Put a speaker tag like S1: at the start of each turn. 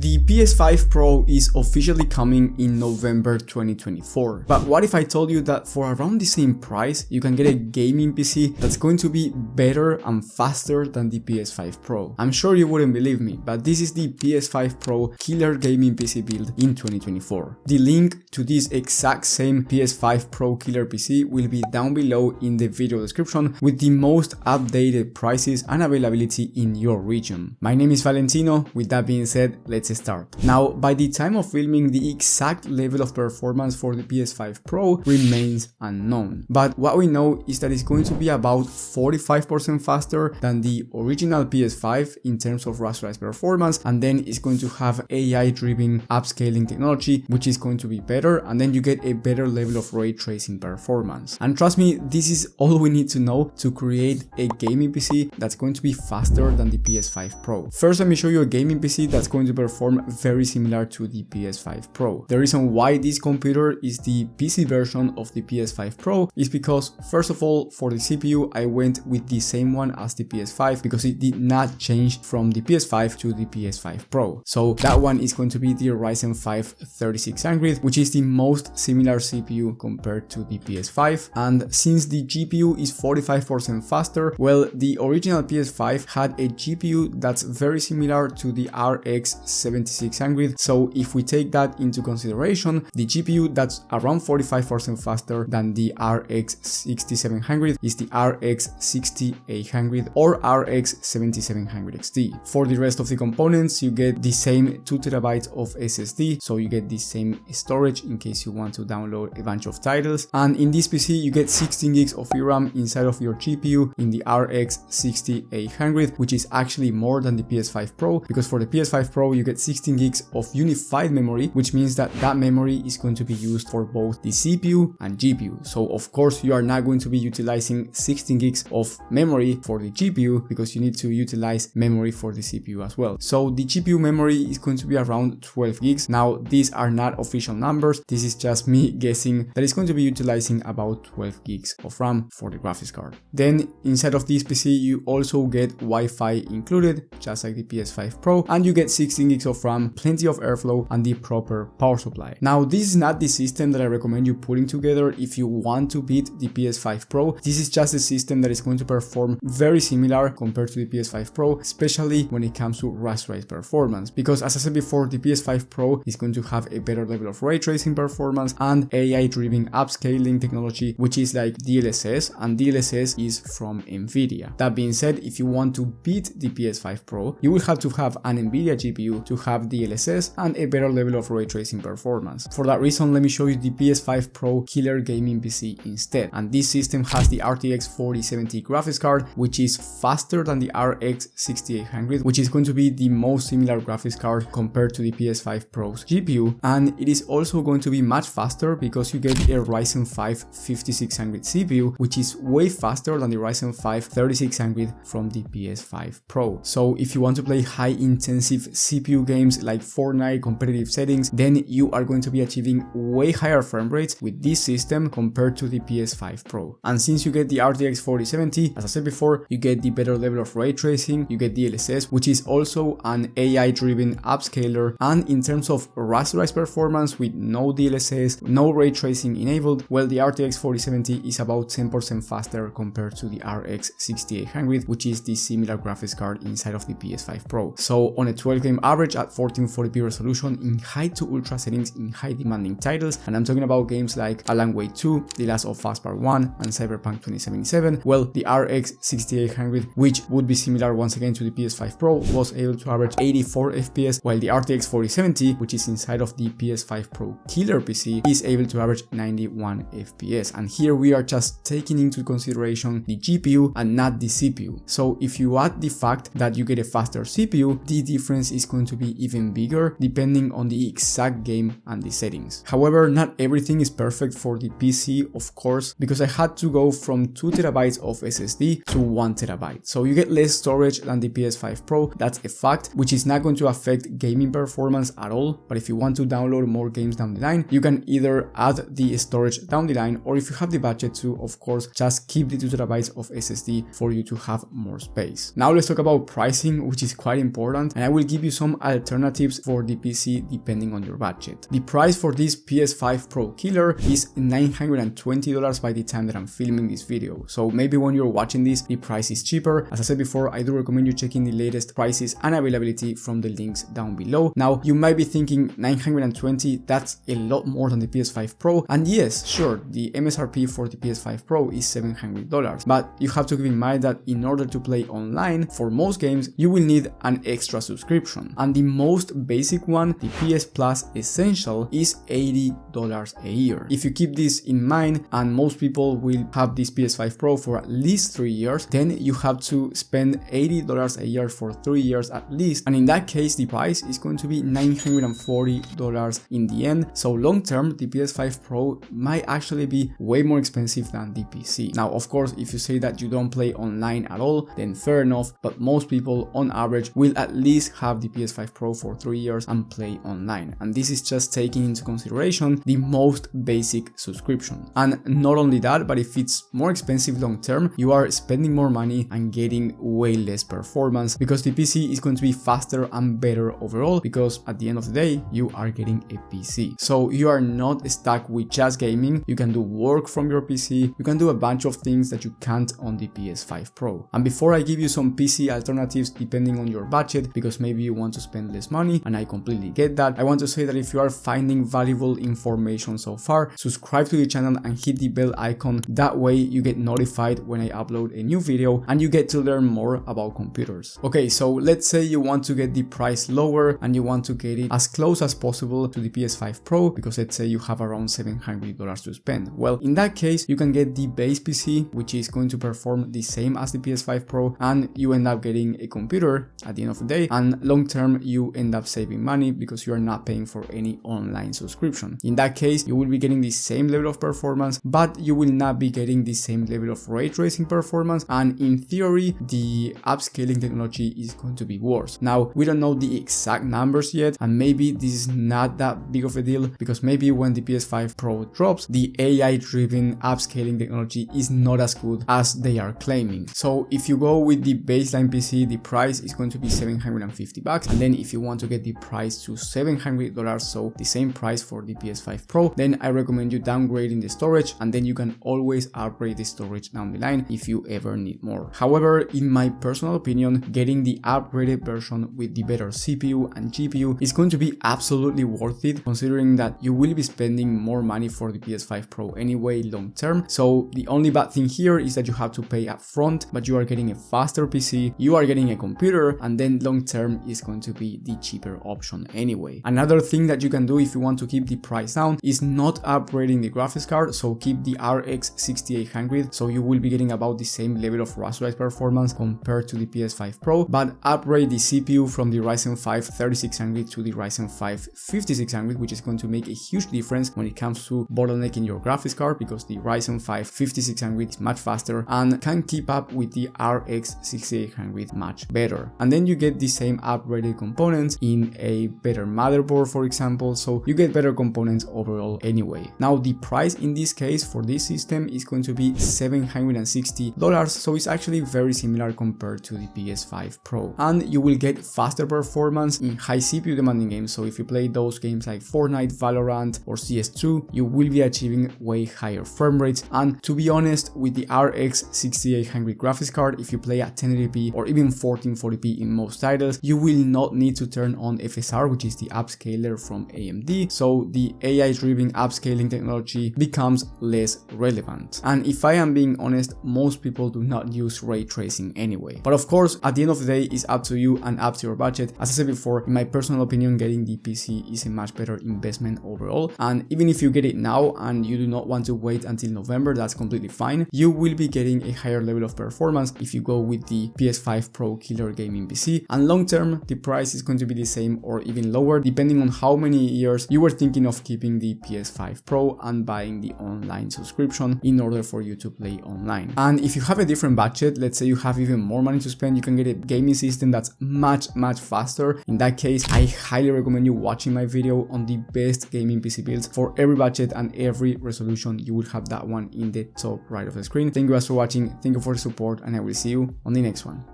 S1: The PS5 Pro is officially coming in November 2024. But what if I told you that for around the same price, you can get a gaming PC that's going to be better and faster than the PS5 Pro? I'm sure you wouldn't believe me, but this is the PS5 Pro killer gaming PC build in 2024. The link to this exact same PS5 Pro killer PC will be down below in the video description with the most updated prices and availability in your region. My name is Valentino. With that being said, let's start. Now, by the time of filming, the exact level of performance for the PS5 Pro remains unknown. But what we know is that it's going to be about 45% faster than the original PS5 in terms of rasterized performance, and then it's going to have AI-driven upscaling technology, which is going to be better, and then you get a better level of ray tracing performance. And trust me, this is all we need to know to create a gaming PC that's going to be faster than the PS5 Pro. First, let me show you a gaming PC that's going to perform very similar to the PS5 Pro. The reason why this computer is the PC version of the PS5 Pro is because, first of all, for the CPU, I went with the same one as the PS5 because it did not change from the PS5 to the PS5 Pro. So that one is going to be the Ryzen 5 3600, which is the most similar CPU compared to the PS5. And since the GPU is 45% faster, well, the original PS5 had a GPU that's very similar to the RX 7600. So if we take that into consideration, the GPU that's around 45% faster than the RX 6700 is the RX 6800 or RX 7700 XT. For the rest of the components, you get the same 2TB of SSD, so you get the same storage in case you want to download a bunch of titles. And in this PC, you get 16 gigs of VRAM inside of your GPU in the RX 6800, which is actually more than the PS5 Pro, because for the PS5 Pro, you get 16 gigs of unified memory, which means that that memory is going to be used for both the CPU and GPU. So of course, you are not going to be utilizing 16 gigs of memory for the GPU because you need to utilize memory for the CPU as well. So the GPU memory is going to be around 12 gigs. Now, these are not official numbers. This is just me guessing that it's going to be utilizing about 12 gigs of RAM for the graphics card. Then inside of this PC, you also get Wi-Fi included, just like the PS5 Pro, and you get 16 gigs of RAM, plenty of airflow, and the proper power supply. Now, this is not the system that I recommend you putting together if you want to beat the PS5 Pro. This is just a system that is going to perform very similar compared to the PS5 Pro, especially when it comes to rasterized performance. Because as I said before, the PS5 Pro is going to have a better level of ray tracing performance and AI-driven upscaling technology, which is like DLSS, and DLSS is from Nvidia. That being said, if you want to beat the PS5 Pro, you will have to have an Nvidia GPU to have DLSS and a better level of ray tracing performance. For that reason, let me show you the PS5 Pro killer gaming PC instead. And this system has the RTX 4070 graphics card, which is faster than the RX 6800, which is going to be the most similar graphics card compared to the PS5 Pro's GPU. And it is also going to be much faster because you get a Ryzen 5 5600 CPU, which is way faster than the Ryzen 5 3600 from the PS5 Pro. So if you want to play high intensive CPU games like Fortnite competitive settings, then you are going to be achieving way higher frame rates with this system compared to the PS5 Pro. And since you get the RTX 4070, as I said before, you get the better level of ray tracing, you get DLSS, which is also an AI-driven upscaler, and in terms of rasterized performance with no DLSS, no ray tracing enabled, well, the RTX 4070 is about 10% faster compared to the RX 6800, which is the similar graphics card inside of the PS5 Pro. So on a 12 game average at 1440p resolution in high to ultra settings in high demanding titles, and I'm talking about games like Alan Wake 2, The Last of Us Part 1, and Cyberpunk 2077, well, the RX 6800, which would be similar once again to the PS5 Pro, was able to average 84 FPS, while the RTX 4070, which is inside of the PS5 Pro killer PC, is able to average 91 FPS. And here we are just taking into consideration the GPU and not the CPU. So if you add the fact that you get a faster CPU, the difference is going to be even bigger depending on the exact game and the settings. However, not everything is perfect for the PC, of course, because I had to go from 2TB of SSD to 1TB. So you get less storage than the PS5 Pro, that's a fact, which is not going to affect gaming performance at all. But if you want to download more games down the line, you can either add the storage down the line, or if you have the budget to, of course, just keep the 2TB of SSD for you to have more space. Now let's talk about pricing, which is quite important, and I will give you some alternatives for the PC depending on your budget. The price for this PS5 Pro killer is $920 by the time that I'm filming this video, so maybe when you're watching this the price is cheaper. As I said before, I do recommend you checking the latest prices and availability from the links down below. Now you might be thinking 920, that's a lot more than the PS5 Pro, and yes, sure, the MSRP for the PS5 Pro is $700, but you have to keep in mind that in order to play online for most games you will need an extra subscription, and the most basic one, the PS Plus Essential, is $80 a year. If you keep this in mind, and most people will have this PS5 Pro for at least 3 years, then you have to spend $80 a year for 3 years at least, and in that case the price is going to be $940 in the end. So long term the PS5 Pro might actually be way more expensive than the PC. Now of course, if you say that you don't play online at all, then fair enough, but most people on average will at least have the PS5 Pro for 3 years and play online, and this is just taking into consideration the most basic subscription. And not only that, but if it's more expensive long term, you are spending more money and getting way less performance, because the PC is going to be faster and better overall, because at the end of the day you are getting a PC. So you are not stuck with just gaming, you can do work from your PC, you can do a bunch of things that you can't on the PS5 Pro. And before I give you some PC alternatives depending on your budget, because maybe you want to spend less money, and I completely get that, I want to say that if you are finding valuable information so far, subscribe to the channel and hit the bell icon. That way you get notified when I upload a new video and you get to learn more about computers. Okay, so let's say you want to get the price lower and you want to get it as close as possible to the PS5 Pro, because let's say you have around $700 to spend. Well, in that case you can get the base PC, which is going to perform the same as the PS5 Pro, and you end up getting a computer at the end of the day, and long term you end up saving money because you are not paying for any online subscription. In that case you will be getting the same level of performance, but you will not be getting the same level of ray tracing performance, and in theory the upscaling technology is going to be worse. Now we don't know the exact numbers yet, and maybe this is not that big of a deal, because maybe when the PS5 Pro drops, the AI driven upscaling technology is not as good as they are claiming. So if you go with the baseline PC, the price is going to be $750, and then if you want to get the price to $700, so the same price for the PS5 Pro, then I recommend you downgrading the storage, and then you can always upgrade the storage down the line if you ever need more. However, in my personal opinion, getting the upgraded version with the better CPU and GPU is going to be absolutely worth it, considering that you will be spending more money for the PS5 Pro anyway long term. So the only bad thing here is that you have to pay up front, but you are getting a faster PC, you are getting a computer, and then long term is going to be the cheaper option anyway. Another thing that you can do if you want to keep the price down is not upgrading the graphics card, so keep the RX 6800, so you will be getting about the same level of rasterized performance compared to the PS5 Pro, but upgrade the CPU from the Ryzen 5 3600 to the Ryzen 5 5600, which is going to make a huge difference when it comes to bottlenecking your graphics card, because the Ryzen 5 5600 is much faster and can keep up with the RX 6800 much better. And then you get the same upgraded components in a better motherboard, for example, so you get better components overall anyway. Now the price in this case for this system is going to be $760, so it's actually very similar compared to the PS5 Pro, and you will get faster performance in high CPU demanding games. So if you play those games like Fortnite, Valorant or CS2, you will be achieving way higher frame rates. And to be honest, with the RX 6800 graphics card, if you play at 1080p or even 1440p in most titles, you will not need to turn on FSR, which is the upscaler from AMD, so the AI driven upscaling technology becomes less relevant. And if I am being honest, most people do not use ray tracing anyway. But of course, at the end of the day, it's up to you and up to your budget. As I said before, in my personal opinion, getting the PC is a much better investment overall. And even if you get it now and you do not want to wait until November, that's completely fine. You will be getting a higher level of performance if you go with the PS5 Pro killer gaming PC. And long term, the price is going to be the same or even lower, depending on how many years you were thinking of keeping the PS5 Pro and buying the online subscription in order for you to play online. And if you have a different budget, let's say you have even more money to spend, you can get a gaming system that's much faster. In that case, I highly recommend you watching my video on the best gaming PC builds for every budget and every resolution. You will have that one in the top right of the screen. Thank you guys for watching, thank you for the support, and I will see you on the next one.